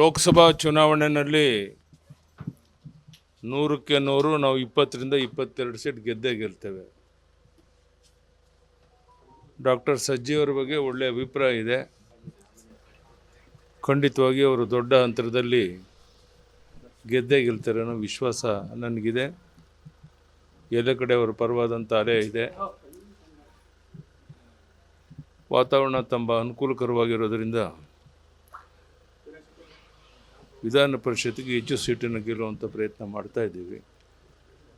ಲೋಕಸಭಾ ಚುನಾವಣೆಯಲ್ಲಿ 100ಕ್ಕೆ 100 ನಾವು 20ರಿಂದ 22 ಸೀಟ್ ಗೆದ್ದೇ ಗೆಲ್ತೇವೆ. ಡಾಕ್ಟರ್ ಸಜ್ಜಿ ಅವರ ಬಗ್ಗೆ ಒಳ್ಳೆಯ ಅಭಿಪ್ರಾಯ ಇದೆ. ಖಂಡಿತವಾಗಿ ಅವರು ದೊಡ್ಡ ಅಂತರದಲ್ಲಿ ಗೆದ್ದೇ ಗೆಲ್ತಾರೆ ಅನ್ನೋ ವಿಶ್ವಾಸ ನನಗಿದೆ. ಎಲ್ಲ ಕಡೆ ಅವರ ಪರವಾದಂಥ ಅಲೆ ಇದೆ. ವಾತಾವರಣ ತುಂಬ ಅನುಕೂಲಕರವಾಗಿರೋದರಿಂದ ವಿಧಾನ ಪರಿಷತ್ತಿಗೆ ಹೆಚ್ಚು ಸೀಟನ್ನು ಗೆಲ್ಲುವಂಥ ಪ್ರಯತ್ನ ಮಾಡ್ತಾ ಇದ್ದೀವಿ.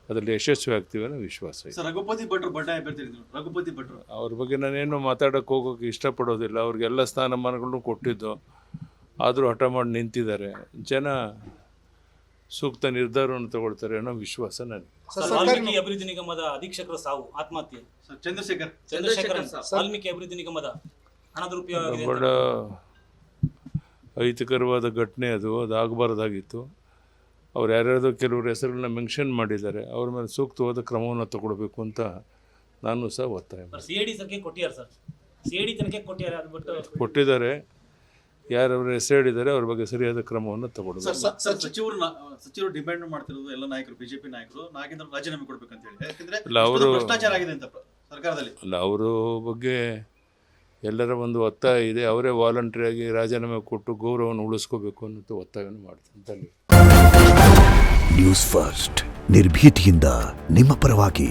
ಅದರಲ್ಲಿ ಯಶಸ್ವಿ ಆಗ್ತೀವಿ ಅನ್ನೋ ವಿಶ್ವಾಸ ಇದೆ. ರಘುಪತಿ ಭಟ್ರು ಬಂಡಾಯ ಅಭ್ಯರ್ಥಿ ರಘುಪತಿ ಭಟ್ರು ಅವ್ರ ಬಗ್ಗೆ ನಾನೇನು ಮಾತಾಡೋಕ್ಕೆ ಹೋಗೋಕ್ಕೆ ಇಷ್ಟಪಡೋದಿಲ್ಲ. ಅವ್ರಿಗೆಲ್ಲ ಸ್ಥಾನಮಾನಗಳನ್ನು ಕೊಟ್ಟಿದ್ದು, ಆದರೂ ಹಠ ಮಾಡಿ ನಿಂತಿದ್ದಾರೆ. ಜನ ಸೂಕ್ತ ನಿರ್ಧಾರವನ್ನು ತಗೊಳ್ತಾರೆ ಅನ್ನೋ ವಿಶ್ವಾಸ ನನಗೆ. ವಾಲ್ಮೀಕಿ ಅಭಿವೃದ್ಧಿ ನಿಗಮದ ಅಧೀಕ್ಷಕರ ಸಾವು, ಆತ್ಮಹತ್ಯೆ. ಚಂದ್ರಶೇಖರ್ ವಾಲ್ಮೀಕಿ ಅಭಿವೃದ್ಧಿ ನಿಗಮದ ಹಣ ದುರುಪಯೋಗ ಬಹಳ ಅಹಿತಕರವಾದ ಘಟನೆ ಅದು ಆಗಬಾರ್ದಾಗಿತ್ತು. ಅವ್ರು ಯಾರ್ಯಾರ್ದೋ ಕೆಲವ್ರ ಹೆಸರನ್ನ ಮೆನ್ಷನ್ ಮಾಡಿದ್ದಾರೆ. ಅವ್ರ ಮೇಲೆ ಸೂಕ್ತವಾದ ಕ್ರಮವನ್ನು ತಗೊಳ್ಬೇಕು ಅಂತ ನಾನು ಸಹ ಒತ್ತಾಯ ಸಿಐಡಿ ತನಿಖೆ ಕೊಟ್ಟಿದ್ದಾರೆ ಸರ್. ಸಿಐಡಿ ತನಿಖೆ ಕೊಟ್ಟಿದ್ದಾರೆ, ಅದು ಬಿಟ್ಟು ಕೊಟ್ಟಿದ್ದಾರೆ. ಯಾರವ್ರ ಹೆಸರು ಹೇಳಿದ್ದಾರೆ ಅವ್ರ ಬಗ್ಗೆ ಸರಿಯಾದ ಕ್ರಮವನ್ನು ತಗೊಳ್ಬೇಕು. ಸಚಿವರು ಡಿಮ್ಯಾಂಡ್ ಮಾಡ್ತಿರೋದು ಎಲ್ಲ ನಾಯಕರು, ಬಿಜೆಪಿ ನಾಯಕರು ನಾಗೇಂದ್ರ ರಾಜೀನಾಮೆ ಕೊಡ್ಬೇಕಂತ ಹೇಳಿ. ಯಾಕಂದ್ರೆ ಅಲ್ಲ, ಅವರು ಭ್ರಷ್ಟಾಚಾರ ಆಗಿದೆ ಅಂತ ಸರ್ಕಾರದಲ್ಲಿ. ಅಲ್ಲ, ಅವರ ಬಗ್ಗೆ ಎಲ್ಲರ ಒಂದು ಒತ್ತಾಯ ಇದೆ. ಅವರೇ ವಾಲಂಟ್ರಿಯಾಗಿ ರಾಜೀನಾಮೆ ಕೊಟ್ಟು ಗೌರವವನ್ನು ಉಳಿಸ್ಕೋಬೇಕು ಅನ್ನೋ ಒತ್ತಾಯವನ್ನು ಮಾಡ್ತೀನಿ. ನ್ಯೂಸ್ ಫಸ್ಟ್, ನಿರ್ಭೀತಿಯಿಂದ ನಿಮ್ಮ ಪರವಾಗಿ.